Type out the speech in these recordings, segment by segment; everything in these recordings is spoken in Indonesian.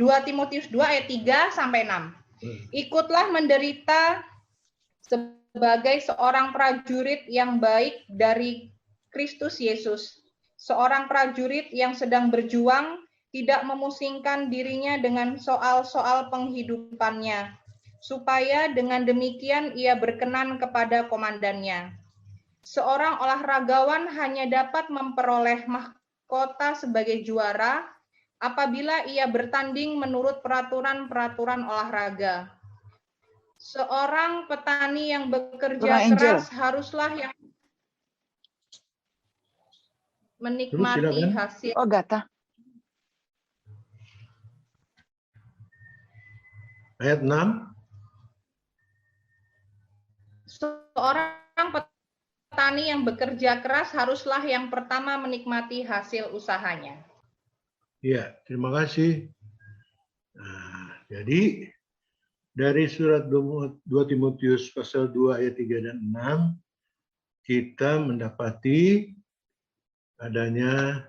2 Timotius 2 ayat 3 sampai 6. Ikutlah menderita sebagai seorang prajurit yang baik dari Kristus Yesus. Seorang prajurit yang sedang berjuang tidak memusingkan dirinya dengan soal-soal penghidupannya, supaya dengan demikian ia berkenan kepada komandannya. Seorang olahragawan hanya dapat memperoleh mahkota sebagai juara apabila ia bertanding menurut peraturan-peraturan olahraga. Seorang petani yang bekerja keras haruslah yang menikmati hasil. Oh, Gata. Ayat 6. Seorang petani yang bekerja keras haruslah yang pertama menikmati hasil usahanya. Ya, terima kasih. Nah, jadi dari surat 2 Timotius pasal 2 ayat 3 dan 6 kita mendapati adanya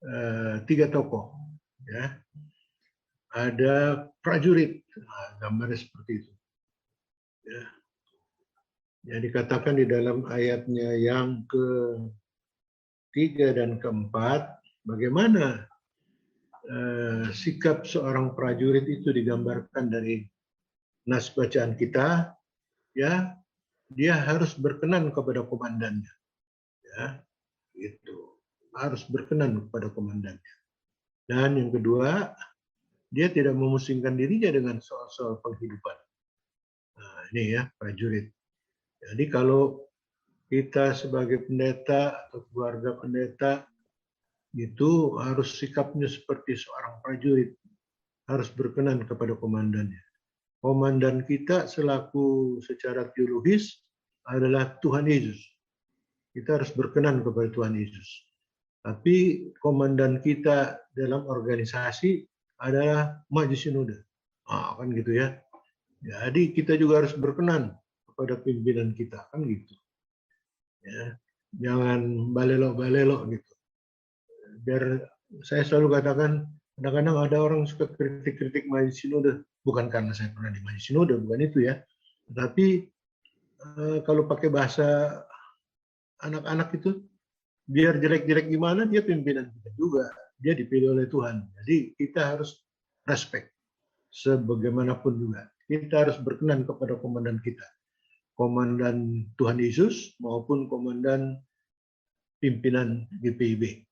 3 tokoh, ya. Ada prajurit, nah, gambarnya seperti itu. Ya. Yang dikatakan di dalam ayatnya yang ke-3 dan ke-4, bagaimana sikap seorang prajurit itu digambarkan dari nas bacaan kita, ya, dia harus berkenan kepada komandannya, ya, itu harus berkenan kepada komandannya. Dan yang kedua, dia tidak memusingkan dirinya dengan soal-soal penghidupan. Nah, ini ya prajurit. Jadi kalau kita sebagai pendeta atau keluarga pendeta itu harus sikapnya seperti seorang prajurit, harus berkenan kepada komandannya. Komandan kita selaku secara teologis adalah Tuhan Yesus. Kita harus berkenan kepada Tuhan Yesus. Tapi komandan kita dalam organisasi adalah Majelis Sinode. Ah, kan gitu ya. Jadi kita juga harus berkenan kepada pimpinan kita, kan gitu. Ya, jangan balelo-balelo gitu. Biar saya selalu katakan, kadang-kadang ada orang suka kritik-kritik Majelis Sinode, bukan karena saya pernah di Majelis Sinode, bukan itu ya. Tapi kalau pakai bahasa anak-anak itu, biar jelek-jelek gimana, dia pimpinan kita juga. Dia dipilih oleh Tuhan. Jadi kita harus respect. Sebagaimanapun juga. Kita harus berkenan kepada komandan kita. Komandan Tuhan Yesus maupun komandan pimpinan GPIB.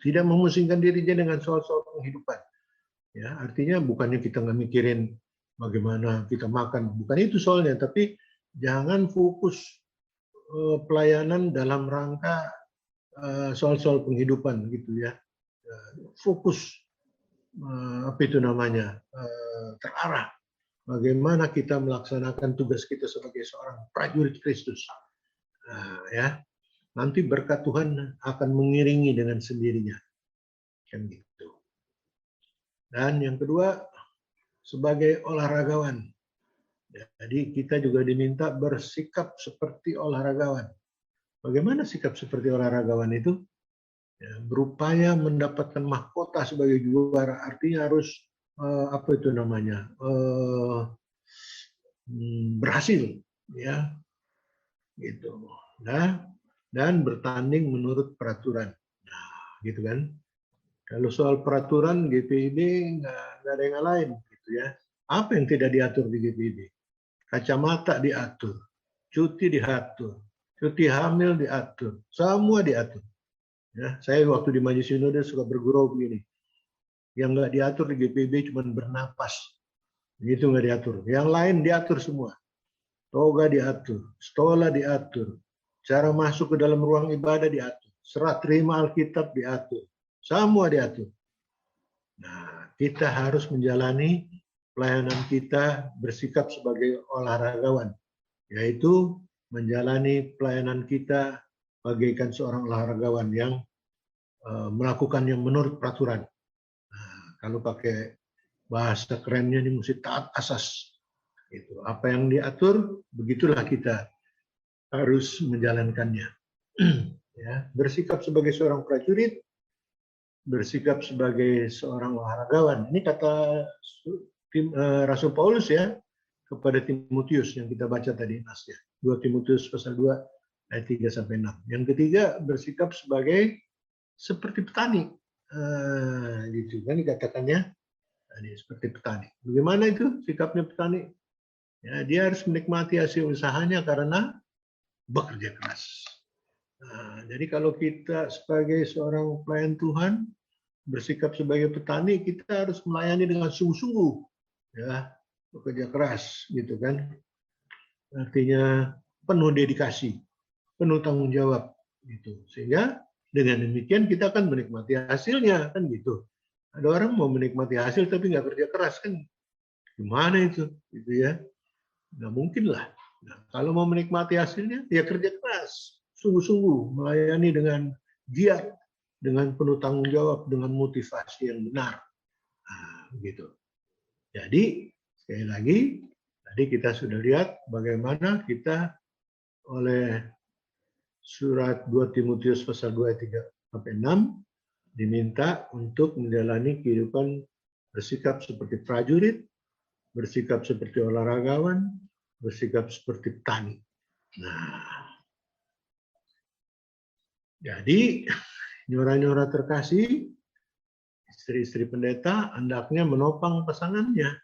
Tidak memusingkan dirinya dengan soal-soal penghidupan. Ya, artinya bukannya kita nggak mikirin bagaimana kita makan. Bukan itu soalnya. Tapi jangan fokus pelayanan dalam rangka soal-soal penghidupan gitu ya. Fokus apa itu namanya terarah bagaimana kita melaksanakan tugas kita sebagai seorang prajurit Kristus. Ya, nanti berkat Tuhan akan mengiringi dengan sendirinya, kan gitu. Dan yang kedua, sebagai olahragawan, jadi kita juga diminta bersikap seperti olahragawan. Bagaimana sikap seperti olahragawan itu? Ya, berupaya mendapatkan mahkota sebagai juara, artinya harus apa itu namanya berhasil, ya, gitu. Nah, dan bertanding menurut peraturan. Nah, gitu kan. Kalau soal peraturan GPIB nggak ada yang lain, gitu ya. Apa yang tidak diatur di GPIB? Kacamata diatur, cuti diatur, cuti hamil diatur, semua diatur. Ya, saya waktu di Majelis Sinode suka bergurau begini. Yang nggak diatur di GPIB cuma bernapas. Itu nggak diatur. Yang lain diatur semua. Toga diatur, stola diatur, cara masuk ke dalam ruang ibadah diatur, serah terima Alkitab diatur, semua diatur. Nah, kita harus menjalani pelayanan kita bersikap sebagai olahragawan, yaitu menjalani pelayanan kita bagaikan seorang olahragawan yang melakukannya menurut peraturan. Nah, kalau pakai bahasa kerennya ini mesti taat asas. Itu apa yang diatur, begitulah kita harus menjalankannya. Ya, bersikap sebagai seorang prajurit bersikap sebagai seorang olahragawan. Ini kata Rasul Paulus ya kepada Timotius yang kita baca tadi nasnya. 2 Timotius pasal 2 ayat 3 sampai 6. Yang ketiga, bersikap sebagai seperti petani. Gitu kan dikatakannya tadi seperti petani. Bagaimana itu sikapnya petani? Ya, dia harus menikmati hasil usahanya karena bekerja keras. Jadi kalau kita sebagai seorang pelayan Tuhan bersikap sebagai petani, kita harus melayani dengan sungguh-sungguh, ya, bekerja keras, gitu kan? Artinya penuh dedikasi, penuh tanggung jawab, gitu. Sehingga dengan demikian kita akan menikmati hasilnya, kan gitu. Ada orang mau menikmati hasil tapi nggak kerja keras, kan? Gimana itu, gitu ya? Nggak mungkin lah. Nah, kalau mau menikmati hasilnya, ya kerja keras, sungguh-sungguh, melayani dengan giat, dengan penuh tanggung jawab, dengan motivasi yang benar. Begitu. Jadi, sekali lagi, tadi kita sudah lihat bagaimana kita oleh surat 2 Timotius pasal 2 ayat 3 sampai 6 diminta untuk menjalani kehidupan bersikap seperti prajurit, bersikap seperti olahragawan, bersikap seperti petani. Nah, jadi nyora-nyora terkasih, istri-istri pendeta hendaknya menopang pasangannya,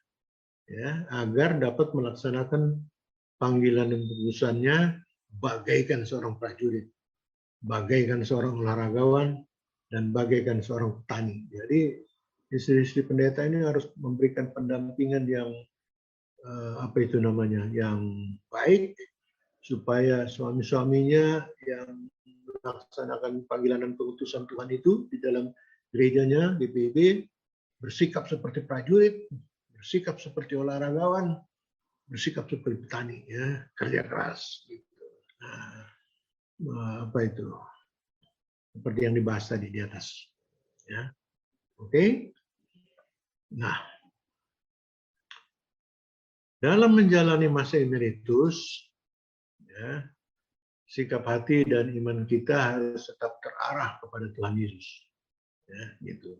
ya, agar dapat melaksanakan panggilan dan putusannya bagaikan seorang prajurit, bagaikan seorang olahragawan, dan bagaikan seorang petani. Jadi istri-istri pendeta ini harus memberikan pendampingan yang yang baik, supaya suami-suaminya yang melaksanakan panggilan dan keputusan Tuhan itu di dalam gerejanya, GPIB, bersikap seperti prajurit, bersikap seperti olahragawan, bersikap seperti petani, ya, kerja keras. Gitu. Nah, apa itu? Seperti yang dibahas tadi di atas. Ya. Oke. Nah, dalam menjalani masa emeritus, ya, sikap hati dan iman kita harus tetap terarah kepada Tuhan Yesus. Ya, gitu.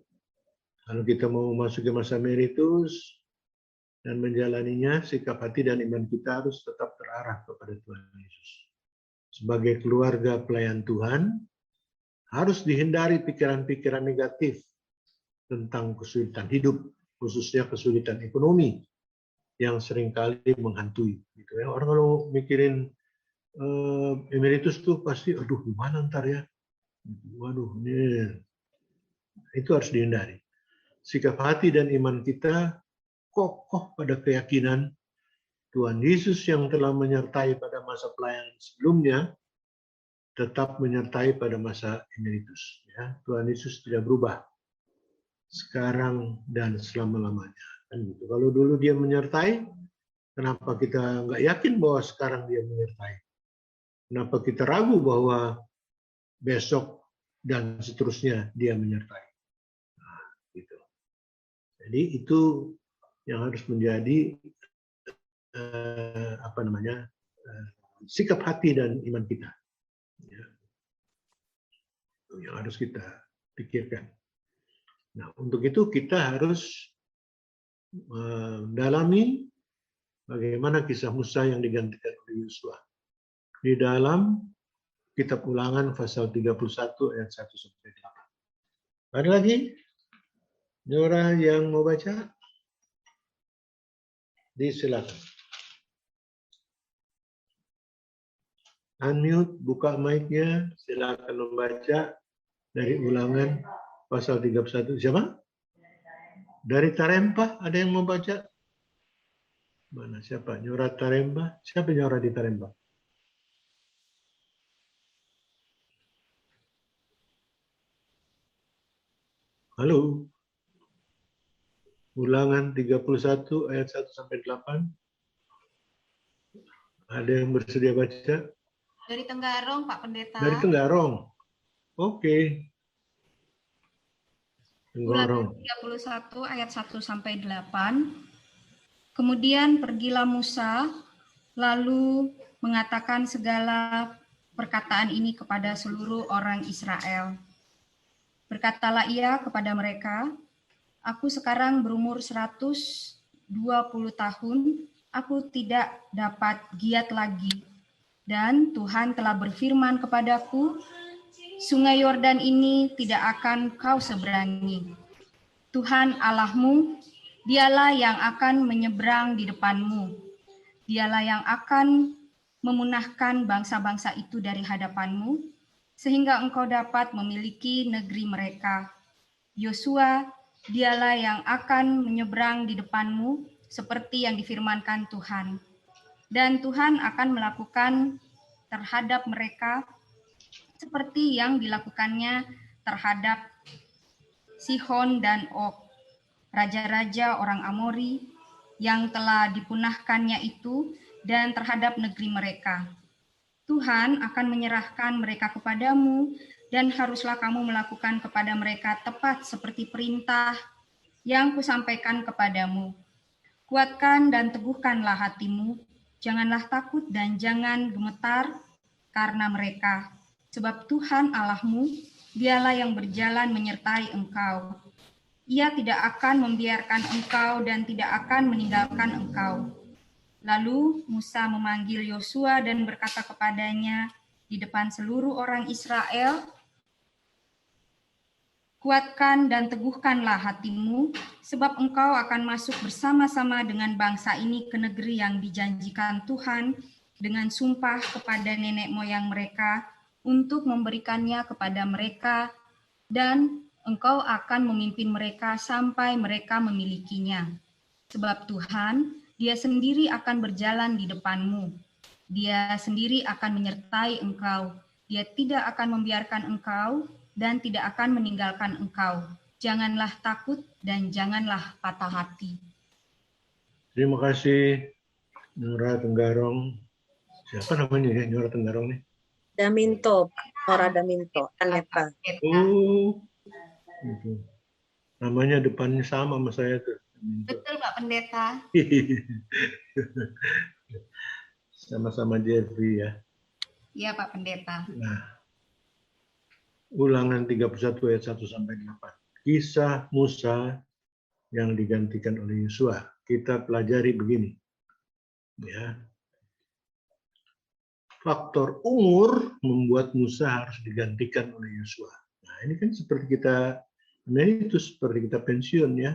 Kalau kita mau memasuki masa emeritus dan menjalaninya, sikap hati dan iman kita harus tetap terarah kepada Tuhan Yesus. Sebagai keluarga pelayan Tuhan, harus dihindari pikiran-pikiran negatif tentang kesulitan hidup, khususnya kesulitan ekonomi yang seringkali menghantui. Gitu ya. Orang kalau mikirin emeritus tuh pasti, aduh gimana ntar ya, waduh, itu harus dihindari. Sikap hati dan iman kita kokoh pada keyakinan Tuhan Yesus yang telah menyertai pada masa pelayanan sebelumnya, tetap menyertai pada masa emeritus. Ya, Tuhan Yesus tidak berubah sekarang dan selama-lamanya. Kan gitu. Kalau dulu dia menyertai, kenapa kita nggak yakin bahwa sekarang dia menyertai? Kenapa kita ragu bahwa besok dan seterusnya dia menyertai? Nah, gitu. Jadi itu yang harus menjadi sikap hati dan iman kita. Ya. Itu yang harus kita pikirkan. Nah, untuk itu kita harus mendalami bagaimana kisah Musa yang digantikan oleh Yosua di dalam Kitab Ulangan pasal 31 ayat 1 sampai 8. Ada lagi? Nyora yang mau baca? Disilakan. Unmute, buka mic-nya, silakan membaca dari Ulangan pasal 31. Siapa? Dari Tarempa, ada yang mau baca? Mana siapa? Nyora Tarempa? Siapa Nyora di Tarempa? Halo? Ulangan 31 ayat 1 sampai 8. Ada yang bersedia baca? Dari Tenggarong, Pak Pendeta. Dari Tenggarong. Oke. Ulangan 31 ayat 1 sampai 8. Kemudian pergilah Musa lalu mengatakan segala perkataan ini kepada seluruh orang Israel. Berkatalah ia kepada mereka, "Aku sekarang berumur 120 tahun, aku tidak dapat giat lagi. Dan Tuhan telah berfirman kepadaku, Sungai Yordan ini tidak akan kau seberangi. Tuhan Allahmu, dialah yang akan menyeberang di depanmu. Dialah yang akan memunahkan bangsa-bangsa itu dari hadapanmu, sehingga engkau dapat memiliki negeri mereka. Yosua, dialah yang akan menyeberang di depanmu, seperti yang difirmankan Tuhan. Dan Tuhan akan melakukan terhadap mereka seperti yang dilakukannya terhadap Sihon dan Og, raja-raja orang Amori yang telah dipunahkannya itu, dan terhadap negeri mereka. Tuhan akan menyerahkan mereka kepadamu, dan haruslah kamu melakukan kepada mereka tepat seperti perintah yang kusampaikan kepadamu. Kuatkan dan teguhkanlah hatimu, janganlah takut dan jangan gemetar karena mereka. Sebab Tuhan Allahmu, dialah yang berjalan menyertai engkau. Ia tidak akan membiarkan engkau dan tidak akan meninggalkan engkau. Lalu Musa memanggil Yosua dan berkata kepadanya di depan seluruh orang Israel, "Kuatkan dan teguhkanlah hatimu, sebab engkau akan masuk bersama-sama dengan bangsa ini ke negeri yang dijanjikan Tuhan dengan sumpah kepada nenek moyang mereka, untuk memberikannya kepada mereka, dan engkau akan memimpin mereka sampai mereka memilikinya. Sebab Tuhan, Dia sendiri akan berjalan di depanmu. Dia sendiri akan menyertai engkau. Dia tidak akan membiarkan engkau dan tidak akan meninggalkan engkau. Janganlah takut dan janganlah patah hati." Terima kasih, Nora Tenggarong. Siapa namanya ya, Nora Tenggarong nih? Daminto, Nora Daminto, Aneta. Oh, gitu. Namanya depannya sama sama saya tuh. Betul, Pak Pendeta. Sama-sama Jeffrey ya. Iya, Pak Pendeta. Nah, Ulangan 31 ayat 1 sampai 8. Kisah Musa yang digantikan oleh Yosua. Kita pelajari begini. Ya. Faktor umur membuat Musa harus digantikan oleh Yosua. Nah, ini kan seperti kita seperti kita pensiun ya.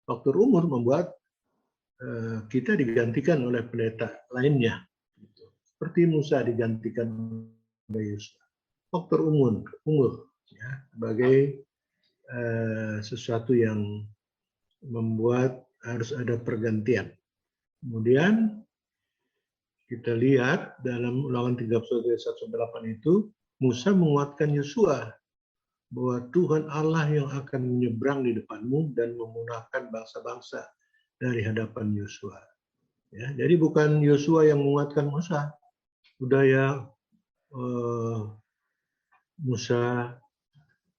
Faktor umur membuat kita digantikan oleh pendeta lainnya. Seperti Musa digantikan oleh Yosua. Faktor umur ya, sebagai sesuatu yang membuat harus ada pergantian. Kemudian kita lihat dalam Ulangan 31 ayat 1-8 itu, Musa menguatkan Yosua bahwa Tuhan Allah yang akan menyeberang di depanmu dan memunahkan bangsa-bangsa dari hadapan Yosua. Ya, jadi bukan Yosua yang menguatkan Musa. Udah ya, Musa,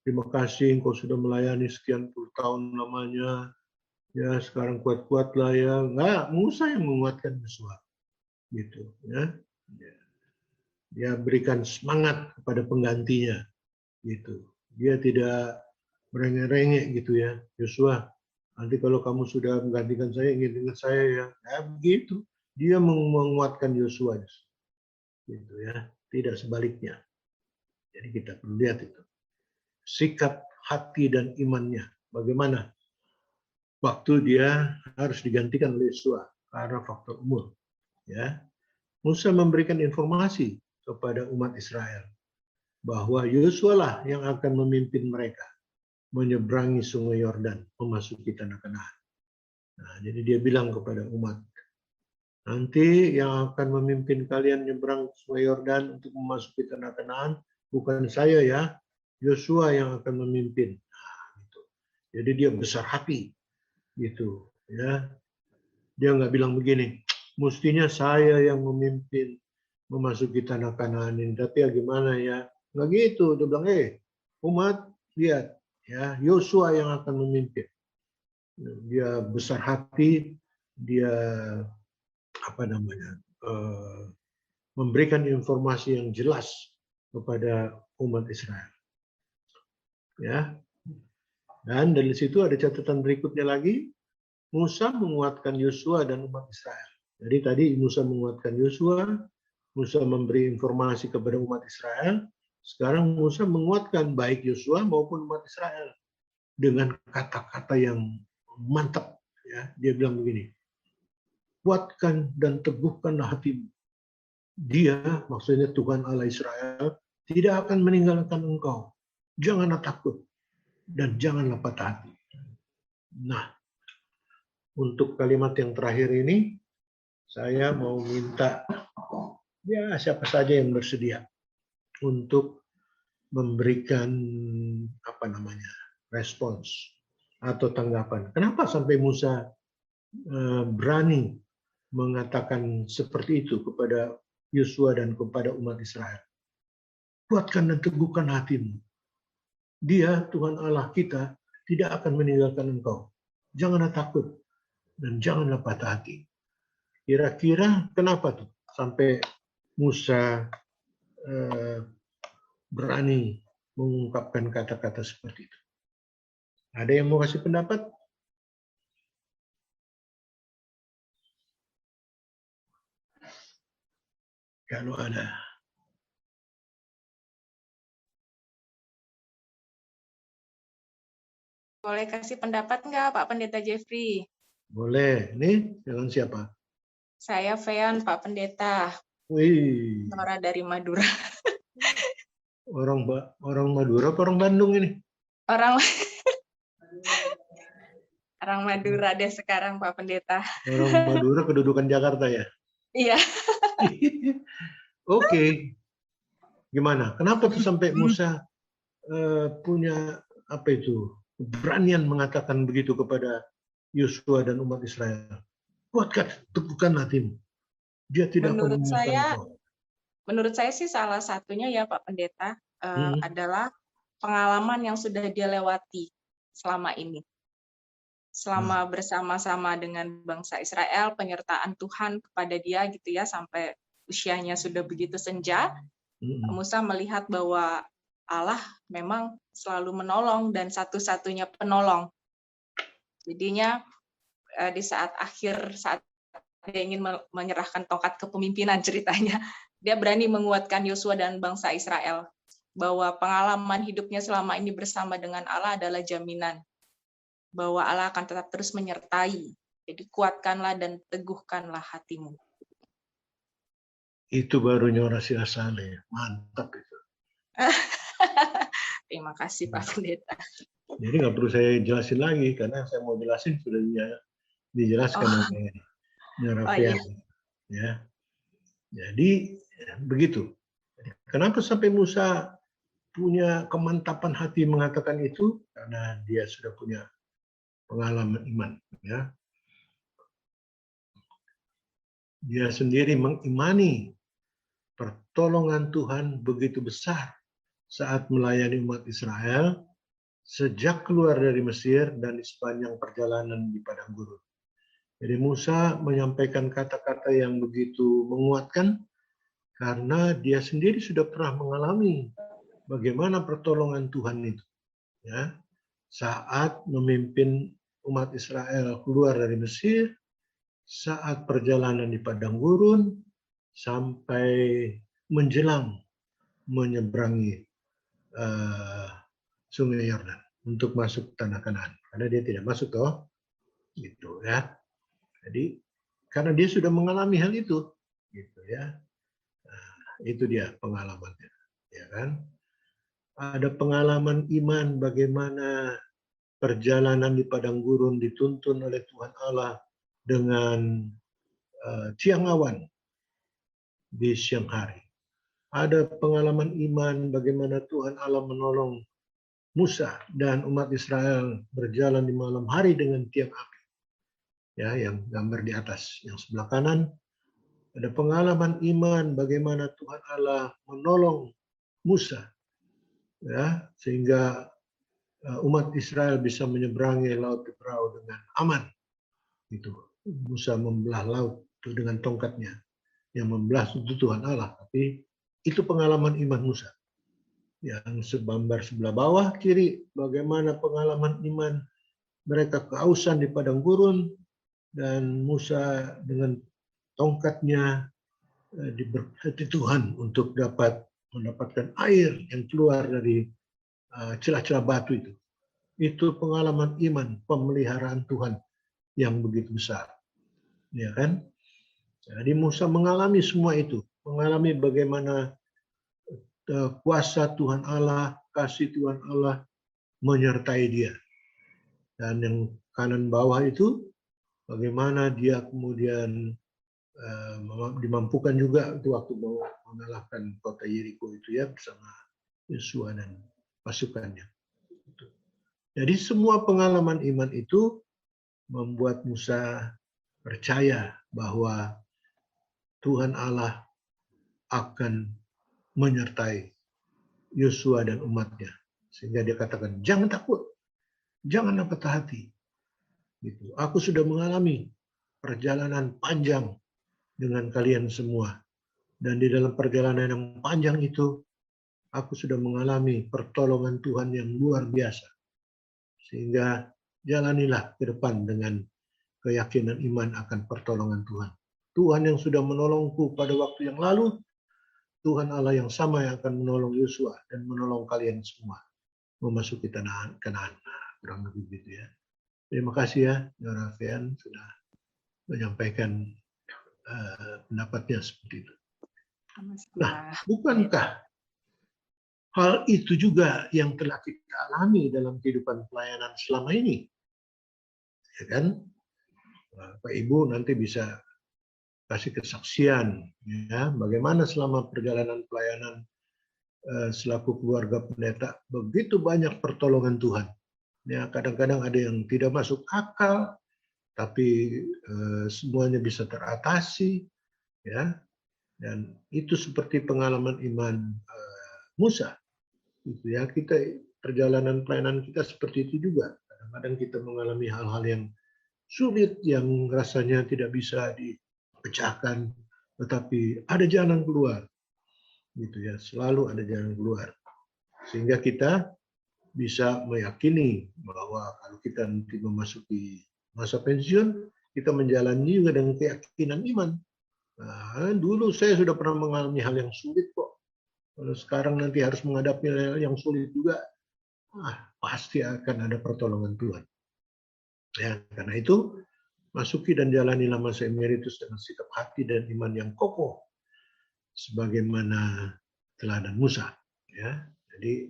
terima kasih engkau sudah melayani sekian puluh tahun lamanya. Ya, sekarang kuat-kuatlah ya. Enggak, Musa yang menguatkan Yosua. Gitu ya. Dia berikan semangat kepada penggantinya. Gitu. Dia tidak merengek-rengek gitu ya. Yosua, nanti kalau kamu sudah menggantikan saya, ingat saya ya. Nah, begitu. Dia menguatkan Yosua. Gitu ya. Tidak sebaliknya. Jadi kita perlu lihat itu. Sikap hati dan imannya. Bagaimana? Waktu dia harus digantikan oleh Yosua karena faktor umur. Ya. Musa memberikan informasi kepada umat Israel bahwa Yosua lah yang akan memimpin mereka menyeberangi Sungai Yordan, memasuki tanah Kanaan. Nah, jadi dia bilang kepada umat, nanti yang akan memimpin kalian menyeberang Sungai Yordan untuk memasuki tanah Kanaan bukan saya ya, Yosua yang akan memimpin. Nah, gitu. Jadi dia besar hati, gitu ya. Dia nggak bilang begini, mestinya saya yang memimpin memasuki tanah Kanaan ini, tapi ya gimana ya? Nggak gitu, dia bilang, umat lihat ya, Yosua yang akan memimpin. Dia besar hati, dia memberikan informasi yang jelas kepada umat Israel. Ya. Dan dari situ ada catatan berikutnya lagi, Musa menguatkan Yosua dan umat Israel. Jadi tadi Musa menguatkan Yosua, Musa memberi informasi kepada umat Israel. Sekarang Musa menguatkan baik Yosua maupun umat Israel dengan kata-kata yang mantap. Ya, dia bilang begini, kuatkan dan teguhkanlah hatimu. Dia, maksudnya Tuhan Allah Israel, tidak akan meninggalkan engkau. Janganlah takut dan janganlah patah hati. Nah, untuk kalimat yang terakhir ini, saya mau minta ya siapa saja yang bersedia untuk memberikan respons atau tanggapan. Kenapa sampai Musa berani mengatakan seperti itu kepada Yosua dan kepada umat Israel? Kuatkan dan teguhkan hatimu. Dia, Tuhan Allah kita, tidak akan meninggalkan engkau. Janganlah takut dan janganlah patah hati. Kira-kira kenapa tuh sampai Musa berani mengungkapkan kata-kata seperti itu? Ada yang mau kasih pendapat? Kalau ada. Boleh kasih pendapat nggak Pak Pendeta Jeffrey? Boleh. Ini dengan siapa? Saya Fean, Pak Pendeta. Wih. Nora dari Madura. Orang Madura apa orang Bandung ini? Orang Madura deh sekarang Pak Pendeta. Orang Madura kedudukan Jakarta ya? Iya. Oke. Gimana? Kenapa tuh sampai Musa punya keberanian mengatakan begitu kepada Yosua dan umat Israel? Kuatkan, teguhkan hatimu. Dia tidak akan meninggalkan engkau. Menurut saya sih salah satunya ya Pak Pendeta adalah pengalaman yang sudah dia lewati selama ini. Selama bersama-sama dengan bangsa Israel, penyertaan Tuhan kepada dia gitu ya, sampai usianya sudah begitu senja, Musa melihat bahwa Allah memang selalu menolong dan satu-satunya penolong. Jadinya di saat dia ingin menyerahkan tongkat kepemimpinan ceritanya, dia berani menguatkan Yosua dan bangsa Israel bahwa pengalaman hidupnya selama ini bersama dengan Allah adalah jaminan bahwa Allah akan tetap terus menyertai. Jadi kuatkanlah dan teguhkanlah hatimu. Itu barunya orasi asale. Mantap itu. Terima kasih Pak Pendeta. Jadi nggak perlu saya jelasin lagi, karena saya mau jelasin sudah dijelaskan oleh Rafael. Ya. Jadi begitu. Kenapa sampai Musa punya kemantapan hati mengatakan itu? Karena dia sudah punya pengalaman iman. Ya. Dia sendiri mengimani pertolongan Tuhan begitu besar saat melayani umat Israel sejak keluar dari Mesir dan di sepanjang perjalanan di padang gurun. Jadi Musa menyampaikan kata-kata yang begitu menguatkan karena dia sendiri sudah pernah mengalami bagaimana pertolongan Tuhan itu. Ya, saat memimpin umat Israel keluar dari Mesir, saat perjalanan di padang gurun, sampai menjelang menyeberangi Sungai Yordan untuk masuk tanah Kanaan. Karena dia tidak masuk toh, gitu ya. Jadi karena dia sudah mengalami hal itu, gitu ya. Nah, itu dia pengalamannya, ya kan? Ada pengalaman iman bagaimana perjalanan di padang gurun dituntun oleh Tuhan Allah dengan tiang awan di siang hari. Ada pengalaman iman bagaimana Tuhan Allah menolong Musa dan umat Israel berjalan di malam hari dengan tiang api. Ya, yang gambar di atas, yang sebelah kanan. Ada pengalaman iman bagaimana Tuhan Allah menolong Musa, ya, sehingga umat Israel bisa menyeberangi Laut Tebrau dengan aman. Itu Musa membelah laut itu dengan tongkatnya. Yang membelah itu Tuhan Allah, tapi itu pengalaman iman Musa. Yang segambar sebelah bawah kiri, bagaimana pengalaman iman mereka kehausan di padang gurun, dan Musa dengan tongkatnya diberkati Tuhan untuk dapat mendapatkan air yang keluar dari celah-celah batu itu. Itu pengalaman iman, pemeliharaan Tuhan yang begitu besar. Ya kan? Jadi Musa mengalami semua itu, mengalami bagaimana kuasa Tuhan Allah, kasih Tuhan Allah menyertai dia. Dan yang kanan bawah itu bagaimana dia kemudian dimampukan juga itu waktu mau mengalahkan kota Yeriko itu ya bersama Yosua dan pasukannya. Jadi semua pengalaman iman itu membuat Musa percaya bahwa Tuhan Allah akan menyertai Yosua dan umatnya. Sehingga dia katakan, jangan takut, jangan patah hati. Gitu. Aku sudah mengalami perjalanan panjang dengan kalian semua. Dan di dalam perjalanan yang panjang itu, aku sudah mengalami pertolongan Tuhan yang luar biasa. Sehingga jalanilah ke depan dengan keyakinan iman akan pertolongan Tuhan. Tuhan yang sudah menolongku pada waktu yang lalu, Tuhan Allah yang sama yang akan menolong Yosua dan menolong kalian semua memasuki tanah Kanaan. Kurang lebih begitu ya. Terima kasih ya, Saudara Fian sudah menyampaikan pendapatnya seperti itu. Nah, bukankah hal itu juga yang telah kita alami dalam kehidupan pelayanan selama ini? Ya kan? Pak Ibu nanti bisa kasih kesaksian ya bagaimana selama perjalanan pelayanan selaku keluarga pendeta begitu banyak pertolongan Tuhan. Ya kadang-kadang ada yang tidak masuk akal tapi semuanya bisa teratasi ya. Dan itu seperti pengalaman iman Musa. Gitu ya, kita perjalanan pelayanan kita seperti itu juga. Kadang-kadang kita mengalami hal-hal yang sulit yang rasanya tidak bisa dipecahkan, tetapi ada jalan keluar. Gitu ya, selalu ada jalan keluar. Sehingga kita bisa meyakini bahwa kalau kita nanti memasuki masa pensiun, kita menjalani juga dengan keyakinan iman. Nah, dulu saya sudah pernah mengalami hal yang sulit kok. Kalau sekarang nanti harus menghadapi hal yang sulit juga, pasti akan ada pertolongan Tuhan. Ya, karena itu masuki dan jalanilah masa emeritus dengan sikap hati dan iman yang kokoh, sebagaimana teladan Musa. Ya, jadi,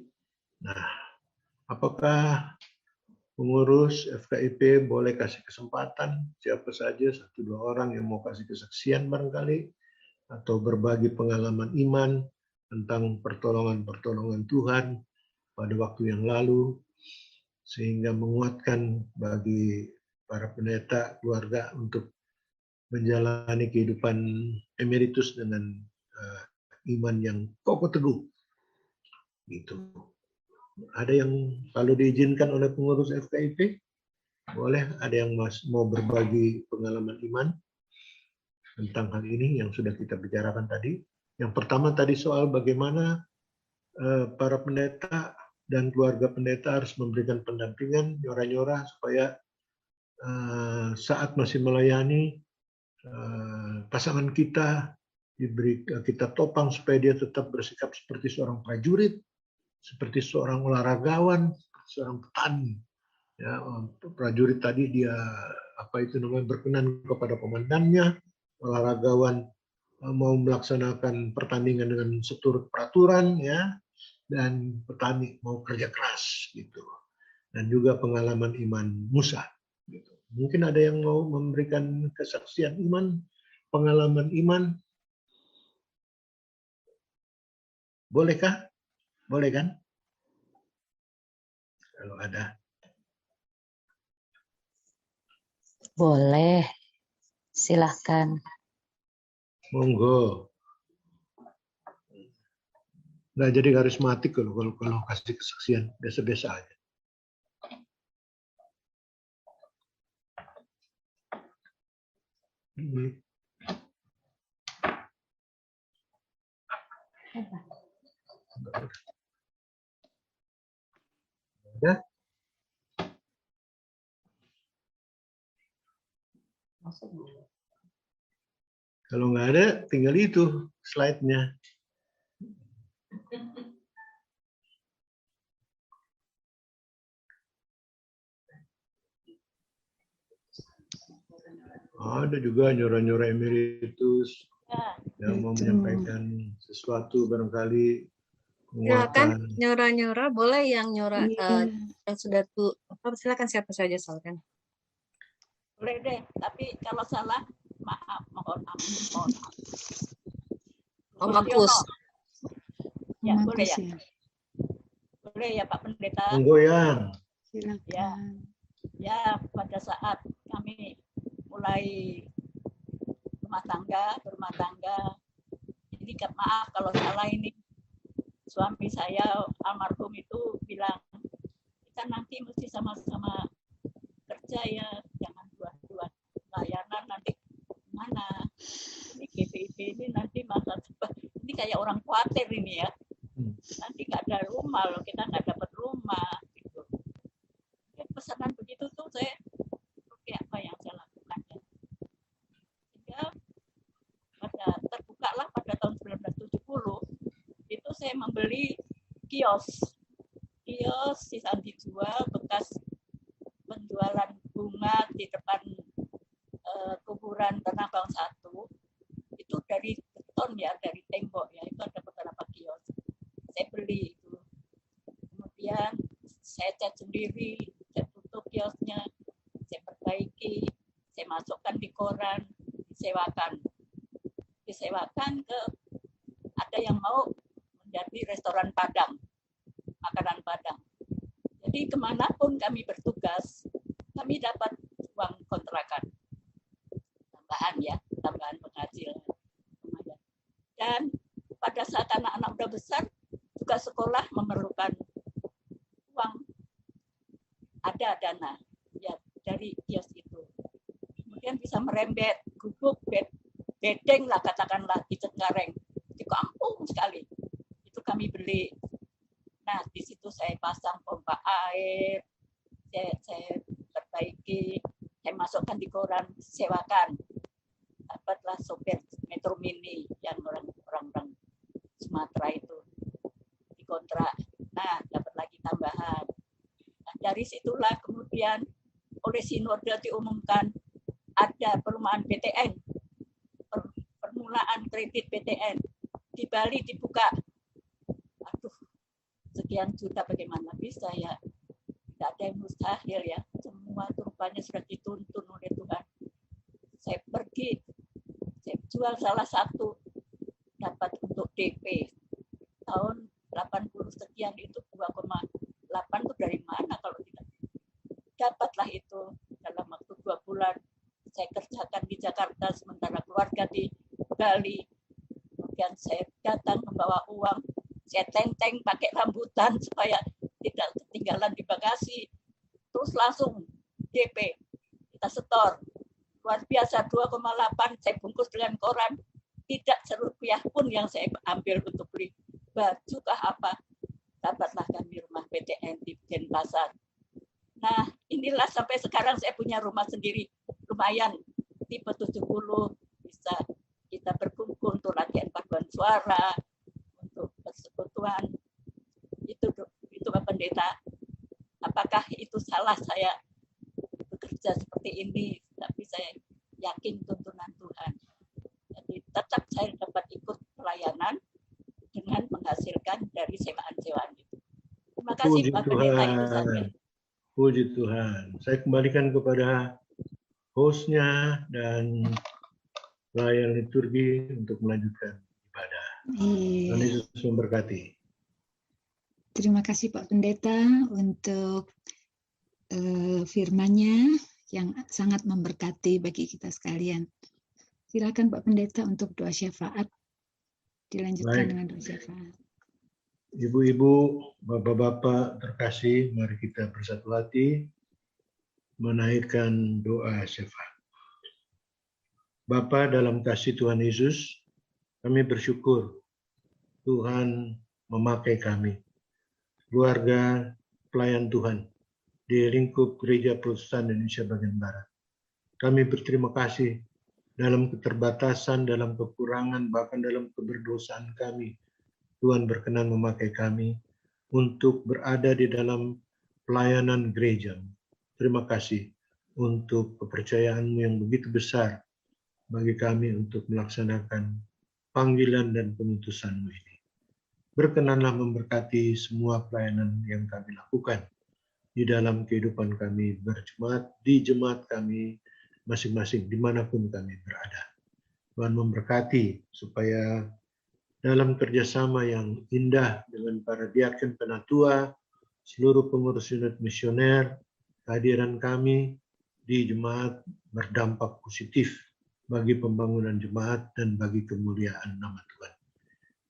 nah, apakah pengurus FKIP boleh kasih kesempatan siapa saja 1-2 orang yang mau kasih kesaksian barangkali atau berbagi pengalaman iman tentang pertolongan-pertolongan Tuhan pada waktu yang lalu sehingga menguatkan bagi para pendeta keluarga untuk menjalani kehidupan emeritus dengan iman yang kokoh teguh. Gitu. Ada yang kalau diizinkan oleh pengurus FKIP boleh ada yang mau berbagi pengalaman iman tentang hal ini yang sudah kita bicarakan tadi. Yang pertama tadi soal bagaimana para pendeta dan keluarga pendeta harus memberikan pendampingan, nyora-nyora supaya saat masih melayani pasangan kita diberi kita topang supaya dia tetap bersikap seperti seorang prajurit, seperti seorang olahragawan, seorang petani. Ya, prajurit tadi dia berkenan kepada komandannya, olahragawan mau melaksanakan pertandingan dengan seturut peraturan ya, dan petani mau kerja keras gitu. Dan juga pengalaman iman Musa gitu. Mungkin ada yang mau memberikan kesaksian iman, pengalaman iman. Bolehkah? Boleh kan? Kalau ada. Boleh, silahkan. Monggo. Nggak jadi karismatik kalau kasih kesaksian, biasa-biasa aja. Kalau nggak ada, tinggal itu slide-nya. Ada juga nyora-nyora emeritus yang mau menyampaikan sesuatu barangkali Silakan penguatan. nyora-nyora, boleh yang nyora yang sudah tuh. Silakan siapa saja silakan. Boleh deh, tapi kalau salah maaf, mohon ampun. Om Apus. Ya, boleh ya. Boleh ya Pak Pendeta. Menggoyang. Ya, pada saat kami mulai berumah tangga. Jadi maaf kalau salah ini. Suami saya almarhum itu bilang, kita nanti mesti sama-sama kerja ya, jangan dua-dua layanan nanti mana. Ini GPIB ini nanti masa ini kayak orang khawatir ini ya. Nanti nggak ada rumah loh, kita nggak dapat rumah. Gitu. Ya, pesanan begitu tuh saya, oke apa yang saya lakukan ya. Sehingga terbukalah pada tahun 1970 itu saya membeli kios yang dijual bekas penjualan bunga di depan kuburan Tanah Abang 1 itu dari beton ya, dari tembok ya, itu ada beberapa kios saya beli itu, kemudian saya cat sendiri, saya tutup kiosnya, saya perbaiki, saya masukkan di koran, disewakan ke ada yang mau menjadi restoran Padang, makanan Padang. Jadi kemanapun kami bertugas, kami dapat uang kontrakan, tambahan penghasilan. Dan pada saat anak-anak udah besar, juga sekolah memerlukan uang, ada dana ya dari kios itu. Kemudian bisa merembet, gubuk, bedeng lah katakanlah di Cengkareng, di kampung sekali. Itu kami beli. Nah, di situ saya pasang pompa air, saya perbaiki, saya masukkan di koran, sewakan. Dapatlah sopir Metro Mini yang orang-orang Sumatera itu dikontrak. Nah, dapat lagi tambahan. Nah, dari situlah kemudian oleh Sinode diumumkan ada perumahan PTN, permulaan kredit PTN. Di Bali dibuka. Aduh, sekian juta bagaimana bisa ya? Tidak ada yang mustahil ya. Semua rupanya sudah dituntun oleh Tuhan. Saya pergi, saya jual salah satu, dapat untuk DP. Tahun 80 sekian itu 2,8 itu dari mana kalau tidak? Dapatlah itu dalam waktu 2 bulan. Saya kerjakan di Jakarta, sementara keluarga di Bali. Kemudian saya datang membawa uang, saya tenteng pakai rambutan supaya tidak ketinggalan di bagasi. Terus langsung DP, kita setor. Luar biasa, 2,8 saya bungkus dengan koran. Tidak serupiah pun yang saya ambil untuk beli baju kah apa. Dapatlah kami rumah PTN di Denpasar. Nah, inilah sampai sekarang saya punya rumah sendiri. Lumayan, tipe 70, bisa kita berkumpul untuk latihan paduan suara, untuk persekutuan. Itu Pak Pendeta. Apakah itu salah saya bekerja seperti ini? Tapi saya yakin tuntunan Tuhan. Jadi tetap saya dapat ikut pelayanan dengan menghasilkan dari sewaan-sewaan itu. Terima kasih Puji Pak Pendeta, itu saja. Tuhan. Puji Tuhan. Saya kembalikan kepada hostnya dan pelayan liturgi untuk melanjutkan ibadah. Tuhan Yesus memberkati. Terima kasih Pak Pendeta untuk firman-Nya yang sangat memberkati bagi kita sekalian. Silakan Pak Pendeta untuk doa syafaat. Dilanjutkan dengan doa syafaat. Ibu-ibu, bapak-bapak terkasih, mari kita bersatu hati menaikkan doa syafaat. Bapa dalam kasih Tuhan Yesus, kami bersyukur Tuhan memakai kami, keluarga pelayan Tuhan di lingkup Gereja Protestan Indonesia bagian Barat. Kami berterima kasih dalam keterbatasan, dalam kekurangan, bahkan dalam keberdosaan kami. Tuhan berkenan memakai kami untuk berada di dalam pelayanan gereja. Terima kasih untuk kepercayaan-Mu yang begitu besar bagi kami untuk melaksanakan panggilan dan pemutusan-Mu ini. Berkenanlah memberkati semua pelayanan yang kami lakukan di dalam kehidupan kami berjemaat, di jemaat kami masing-masing, dimanapun kami berada. Tuhan memberkati supaya dalam kerjasama yang indah dengan para diaken penatua, seluruh pengurus unit misioner, kehadiran kami di jemaat berdampak positif bagi pembangunan jemaat dan bagi kemuliaan nama Tuhan.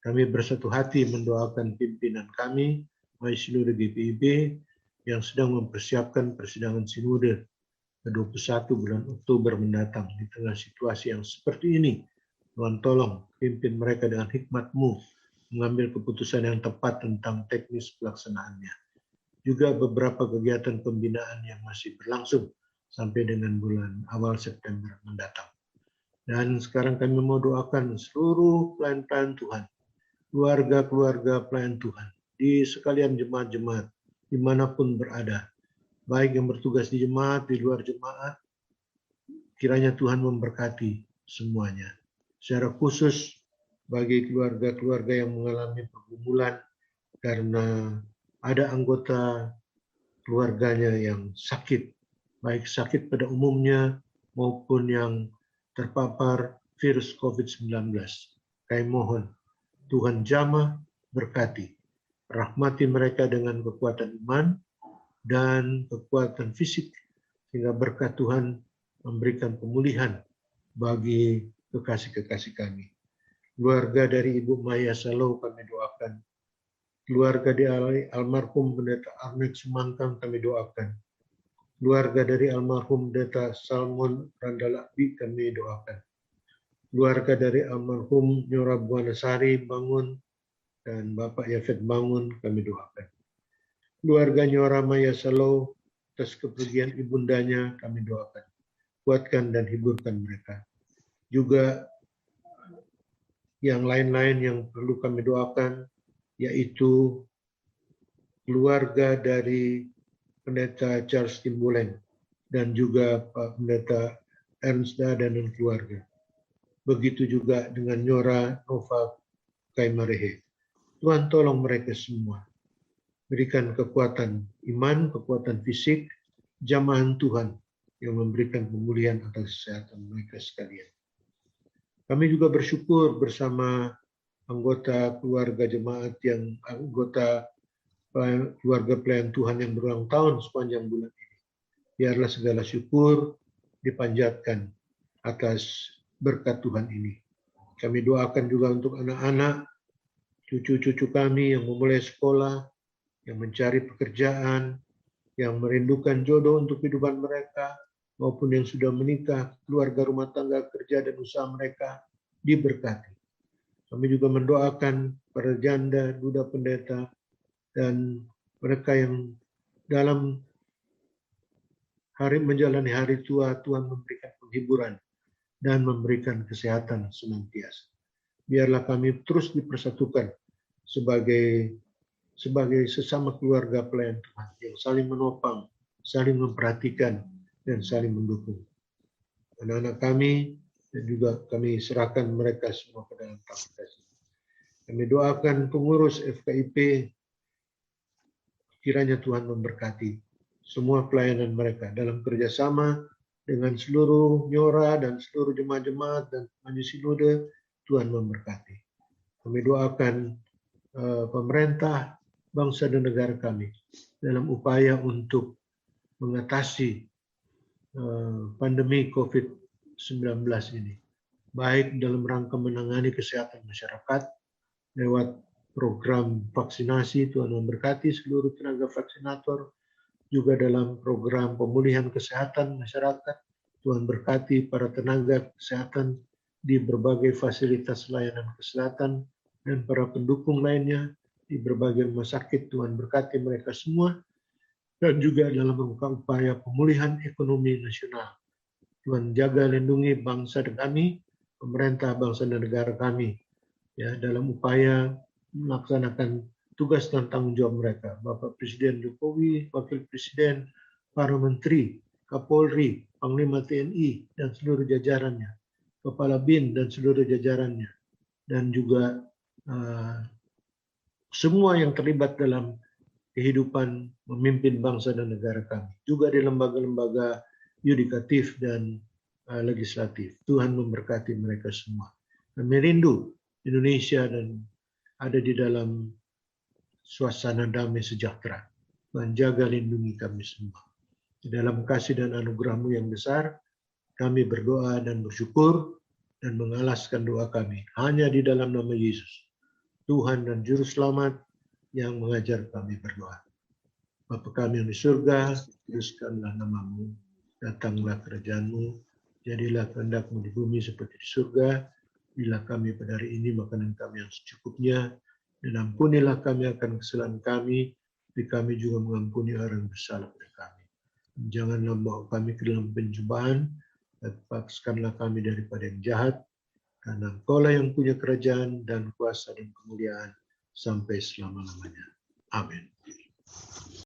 Kami bersatu hati mendoakan pimpinan kami, Majelis GPIB, yang sedang mempersiapkan persidangan sinode ke-21 bulan Oktober mendatang. Di tengah situasi yang seperti ini, Tuhan tolong pimpin mereka dengan hikmat-Mu, mengambil keputusan yang tepat tentang teknis pelaksanaannya. Juga beberapa kegiatan pembinaan yang masih berlangsung sampai dengan bulan awal September mendatang. Dan sekarang kami mau doakan seluruh pelayan-pelayan Tuhan, keluarga-keluarga pelayan Tuhan, di sekalian jemaat-jemaat, dimanapun berada, baik yang bertugas di jemaat, di luar jemaat, kiranya Tuhan memberkati semuanya. Secara khusus bagi keluarga-keluarga yang mengalami pergumulan karena ada anggota keluarganya yang sakit, baik sakit pada umumnya maupun yang terpapar virus COVID-19. Kami mohon Tuhan jamah berkati, rahmati mereka dengan kekuatan iman dan kekuatan fisik, sehingga berkat Tuhan memberikan pemulihan bagi kekasih-kekasih kami. Keluarga dari Ibu Maya Salo kami doakan. Keluarga dari almarhum Pendeta Arnett Sumangkang kami doakan. Keluarga dari almarhum Pendeta Salmon Randalakbi kami doakan. Keluarga dari almarhum Nyora Buanasari Bangun dan Bapak Yafet Bangun kami doakan. Keluarga Nyora Maya Salo atas kepergian ibundanya kami doakan. Kuatkan dan hiburkan mereka. Juga yang lain-lain yang perlu kami doakan, yaitu keluarga dari Pendeta Charles Timbuleng dan juga Pak Pendeta Ernst Dadan dan keluarga. Begitu juga dengan Nyora Nova Kaimarehe. Tuhan tolong mereka semua. Berikan kekuatan iman, kekuatan fisik, jamahan Tuhan yang memberikan pemulihan atas kesehatan mereka sekalian. Kami juga bersyukur bersama anggota keluarga jemaat yang anggota keluarga pelayan Tuhan yang berulang tahun sepanjang bulan ini. Biarlah segala syukur dipanjatkan atas berkat Tuhan ini. Kami doakan juga untuk anak-anak, cucu-cucu kami yang memulai sekolah, yang mencari pekerjaan, yang merindukan jodoh untuk kehidupan mereka, maupun yang sudah menikah, keluarga rumah tangga, kerja dan usaha mereka diberkati. Kami juga mendoakan para janda, duda pendeta, dan mereka yang dalam menjalani hari tua, Tuhan memberikan penghiburan dan memberikan kesehatan senantiasa. Biarlah kami terus dipersatukan sebagai sesama keluarga pelayan Tuhan yang saling menopang, saling memperhatikan, dan saling mendukung. Anak-anak kami dan juga kami serahkan mereka semua ke dalam tangan kasih. Kami doakan pengurus FKIP, kiranya Tuhan memberkati semua pelayanan mereka dalam kerjasama dengan seluruh Nyora dan seluruh jemaat-jemaat dan majelis sinode. Tuhan memberkati. Kami doakan pemerintah, bangsa dan negara kami dalam upaya untuk mengatasi pandemi COVID-19 ini, baik dalam rangka menangani kesehatan masyarakat lewat program vaksinasi. Tuhan memberkati seluruh tenaga vaksinator, juga dalam program pemulihan kesehatan masyarakat. Tuhan berkati para tenaga kesehatan di berbagai fasilitas layanan kesehatan dan para pendukung lainnya di berbagai rumah sakit. Tuhan berkati mereka semua, dan juga dalam rangka upaya pemulihan ekonomi nasional Tuhan jaga lindungi bangsa kami, pemerintah bangsa dan negara kami, ya, dalam upaya melaksanakan tugas dan tanggung jawab mereka. Bapak Presiden Jokowi, Wakil Presiden, para Menteri, Kapolri, Panglima TNI, dan seluruh jajarannya, Kepala BIN dan seluruh jajarannya, dan juga semua yang terlibat dalam kehidupan memimpin bangsa dan negara kami. Juga di lembaga-lembaga yudikatif dan legislatif. Tuhan memberkati mereka semua. Kami rindu Indonesia dan ada di dalam suasana damai sejahtera. Tuhan jaga lindungi kami semua. Di dalam kasih dan anugerah-Mu yang besar, kami berdoa dan bersyukur dan mengalaskan doa kami hanya di dalam nama Yesus, Tuhan dan Juru Selamat yang mengajar kami berdoa. Bapa kami yang di surga, kuduskanlah nama-Mu, datanglah kerajaan-Mu, jadilah kehendak-Mu di bumi seperti di surga. Bila kami pada hari ini makanan kami yang secukupnya, dan ampunilah kami akan kesalahan kami, tapi kami juga mengampuni orang yang bersalah pada kami. Janganlah bawa kami ke dalam pencobaan, lepaskanlah kami daripada yang jahat, karena Engkau-lah yang punya kerajaan dan kuasa dan kemuliaan sampai selama-lamanya. Amin.